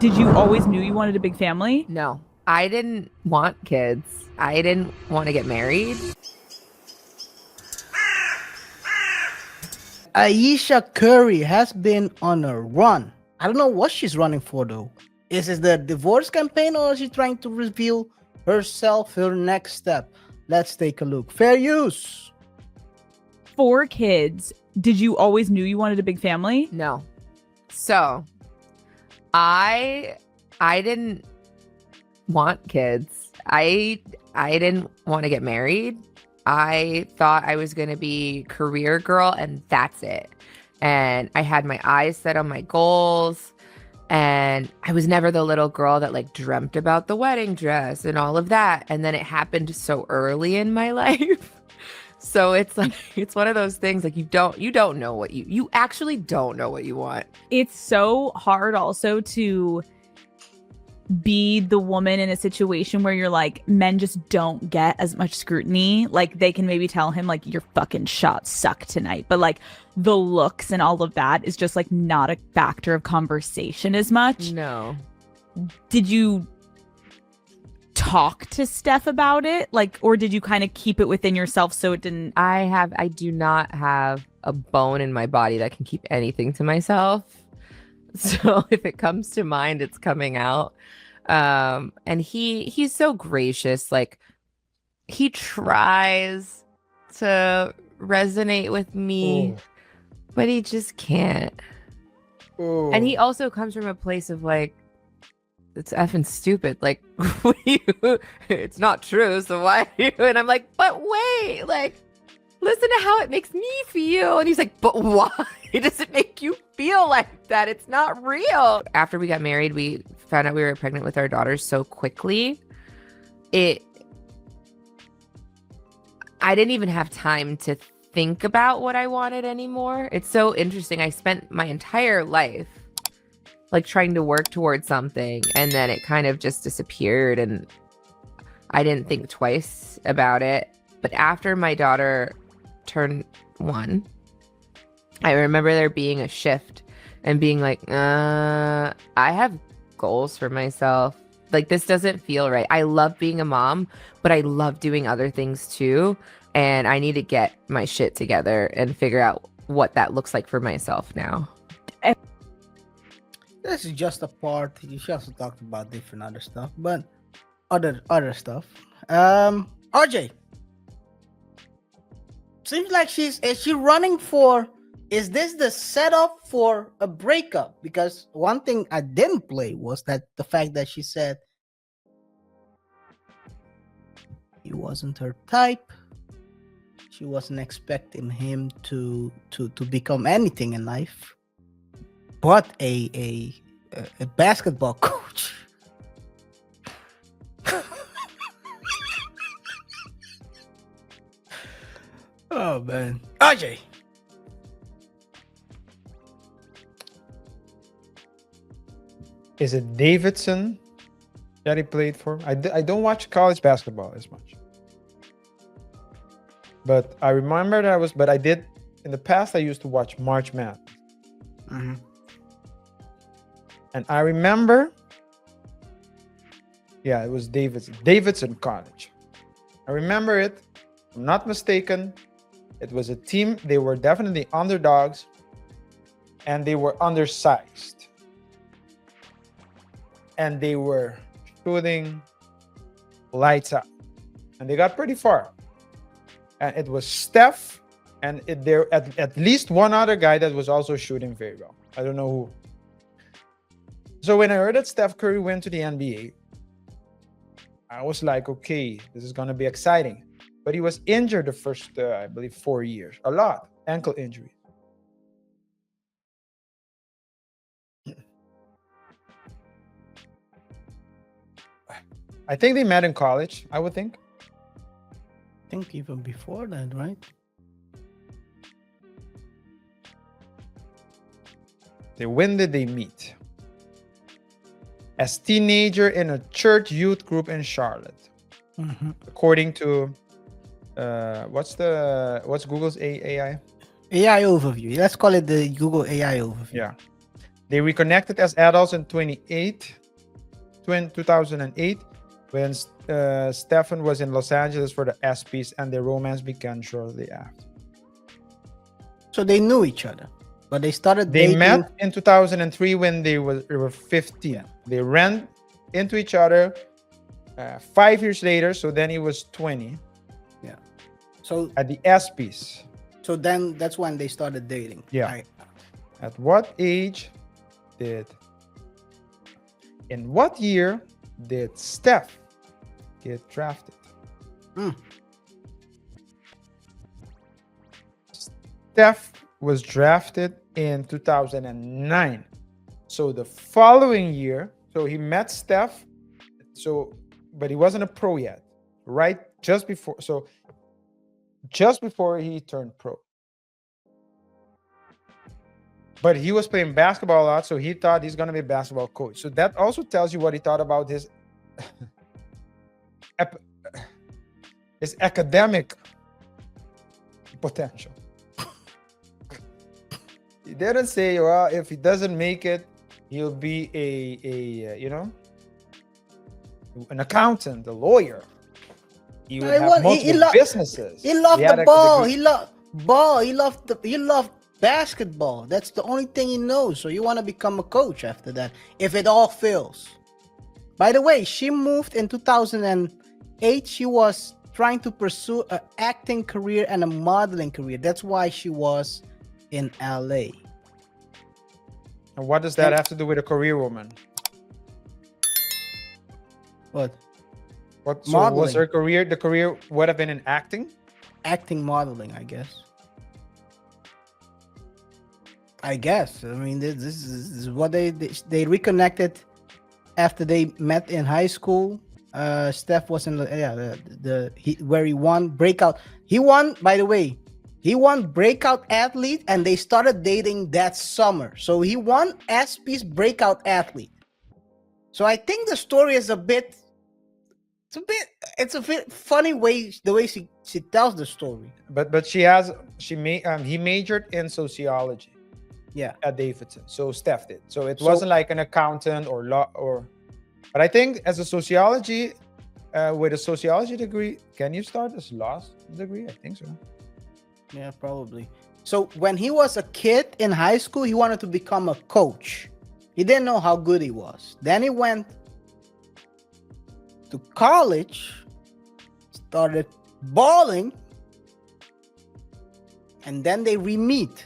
Did you always knew you wanted a big family? No, I didn't want kids. I didn't want to get married. Ayesha Curry has been on a run. I don't know what she's running for though. Is it the divorce campaign or is she trying to reveal herself, her next step? Let's take a look. Fair use. 4 kids. Did you always knew you wanted a big family? No. So, I didn't want kids. I didn't want to get married. I thought I was going to be career girl and that's it. And I had my eyes set on my goals. And I was never the little girl that like dreamt about the wedding dress and all of that. And then it happened so early in my life. So it's like, it's one of those things like you don't know what you actually don't know what you want. It's so hard also to be the woman in a situation where you're like, men just don't get as much scrutiny. Like they can maybe tell him like your fucking shots suck tonight, but like the looks and all of that is just like not a factor of conversation as much. No. Did you talk to Steph about it? Like, or did you kind of keep it within yourself so it didn't? I do not have a bone in my body that can keep anything to myself. So if it comes to mind, it's coming out. And he's so gracious. Like he tries to resonate with me, but he just can't. And he also comes from a place of like, it's effing stupid. Like, it's not true. So why? And I'm like, but wait, like, listen to how it makes me feel. And he's like, but why does it make you feel like that? It's not real. After we got married, we found out we were pregnant with our daughters so quickly. I didn't even have time to think about what I wanted anymore. It's so interesting. I spent my entire life like trying to work towards something, and then it kind of just disappeared, and I didn't think twice about it. But after my daughter turned 1, I remember there being a shift and being like, I have goals for myself. Like, this doesn't feel right. I love being a mom, but I love doing other things too. And I need to get my shit together and figure out what that looks like for myself now. This is just a part. She also talked about different other stuff, but other stuff. RJ. Seems like is she running for, is this the setup for a breakup? Because one thing I didn't play was that the fact that she said he wasn't her type. She wasn't expecting him to become anything in life but a basketball coach. Oh man, RJ. Is it Davidson that he played for? I don't watch college basketball as much, but I remember that but I did in the past. I used to watch March Madness. Mm-hmm. And I remember, yeah, it was Davidson College. I remember it. If I'm not mistaken. It was a team. They were definitely underdogs, and they were undersized. And they were shooting lights out. And they got pretty far. And it was Steph, and there at least one other guy that was also shooting very well. I don't know who. So when I heard that Steph Curry went to the NBA, I was like, okay, this is going to be exciting. But he was injured the first, I believe, 4 years. A lot. Ankle injury. I think they met in college, I would think. I think even before that, right? When did they meet? As teenager in a church youth group in Charlotte. Mm-hmm. According to what's Google's AI? AI overview. Let's call it the Google AI overview. Yeah. They reconnected as adults in 2008 when Stephen was in Los Angeles for the ESPYs, and their romance began shortly after. So they knew each other, but they started They dating. met in 2003 when they were 15. They ran into each other 5 years later, so then he was 20 So at the ESPYs. so then that's when they started dating. Yeah. At what age in what year did Steph get drafted? Steph was drafted in 2009. So the following year, so he met Steph, but he wasn't a pro yet, right? Just before he turned pro. But he was playing basketball a lot, so he thought he's going to be a basketball coach. So that also tells you what he thought about his academic potential. He didn't say, well, if he doesn't make it, he'll be an accountant, a lawyer. He would have multiple businesses. He loved the ball. He loved ball. He loved basketball. That's the only thing he knows. So you want to become a coach after that, if it all fails. By the way, she moved in 2008. She was trying to pursue an acting career and a modeling career. That's why she was in LA. And what does that have to do with a career woman? What? So Modeling. was her career? The career would have been in acting. Acting, modeling, I guess. I mean, this is what they reconnected after they met in high school. Steph was in where he won breakout. He won, by the way. He won breakout athlete, and they started dating that summer. So he won ESPY's breakout athlete. So I think the story is it's a bit funny way, the way she tells the story. But he majored in sociology. Yeah. At Davidson. So Steph did. So it wasn't like an accountant or law but I think as a sociology, with a sociology degree, can you start as law degree? I think so. Yeah, probably. So when he was a kid in high school, he wanted to become a coach. He didn't know how good he was. Then he went to college, started balling, and then they re-meet.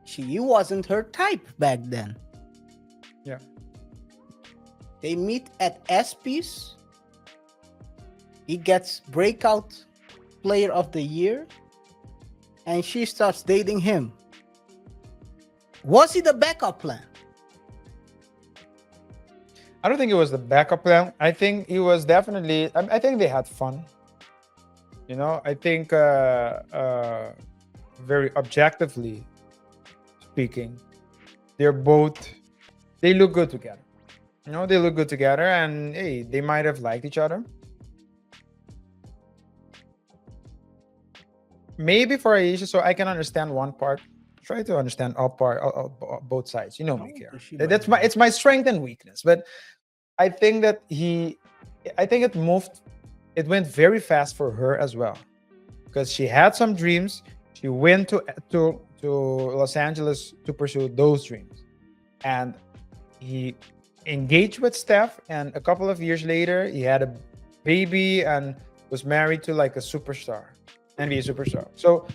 She wasn't her type back then. Yeah. They meet at ESPYs. He gets breakout player of the year, and she starts dating him. Was he the backup plan? I don't think it was the backup plan. I think he was definitely. I think they had fun. I think very objectively speaking, they look good together. They look good together, and hey, they might have liked each other. Maybe for Ayesha, so I can understand one part. Try to understand both sides. You know me, KaiR. It's my strength and weakness. But I think that it went very fast for her as well, because she had some dreams. She went to Los Angeles to pursue those dreams, and he engaged with Steph, and a couple of years later he had a baby and was married to like a superstar, NBA superstar. So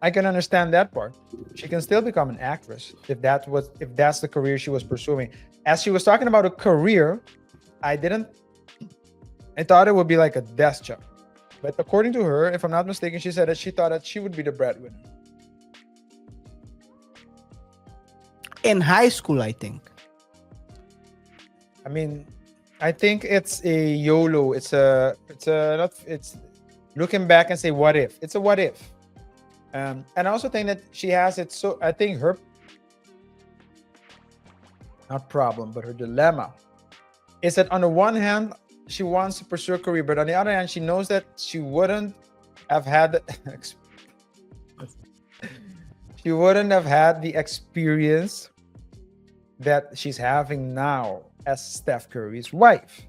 I can understand that part. She can still become an actress if that's the career she was pursuing. As she was talking about a career, I thought it would be like a desk job. But according to her, if I'm not mistaken, she said that she thought that she would be the breadwinner. In high school, I think. I mean, I think it's a YOLO. It's looking back and say, what if? It's a what if. And I also think that she has it. So I think her, not problem, but her dilemma is that on the one hand, she wants to pursue a career, but on the other hand, she knows that she wouldn't have had she wouldn't have had the experience that she's having now as Steph Curry's wife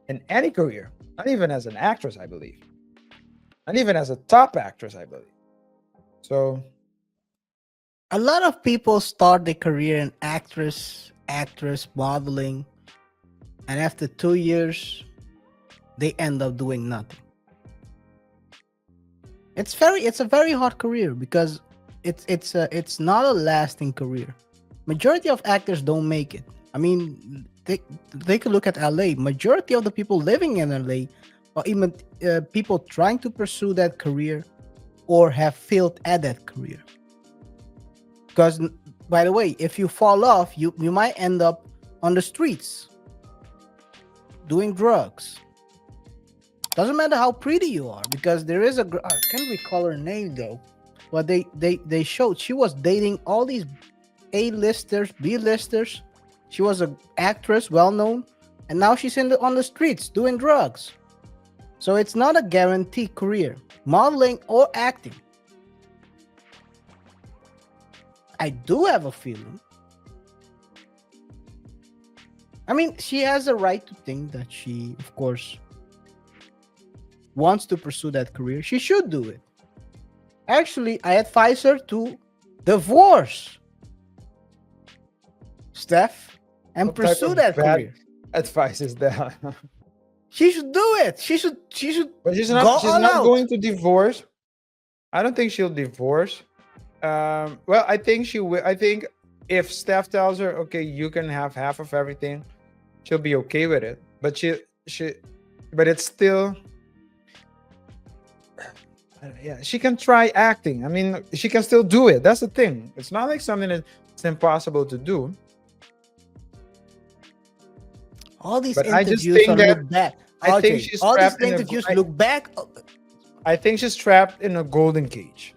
in any career, not even as an actress, I believe, not even as a top actress, I believe. So A lot of people start their career in actress, modeling, and after 2 years, they end up doing nothing. It's a very hard career because it's not a lasting career. Majority of actors don't make it. I mean, take a look at LA. Majority of the people living in LA, or even people trying to pursue that career, or have failed at that career. Because, by the way, if you fall off, you might end up on the streets doing drugs. Doesn't matter how pretty you are, because there is I can't recall her name though, but they showed she was dating all these A-listers, B-listers. She was an actress, well known, and now she's on the streets doing drugs. So it's not a guaranteed career, modeling or acting. I do have a feeling. I mean, she has a right to think that she, of course, wants to pursue that career. She should do it. Actually, I advise her to divorce Steph and what type pursue of that bad career. advice is that? She should do it. She should But she's go not. She's all not out. going to divorce. I don't think she'll divorce. Well, I think she will. I think if Steph tells her, okay, you can have half of everything, she'll be okay with it. But but it's still. Yeah, she can try acting. I mean, she can still do it. That's the thing. It's not like something that's impossible to do. All these But I just interviews think are that- look back. I think RJ, she's all these trapped in a- interviews look back. I think she's trapped in a golden cage.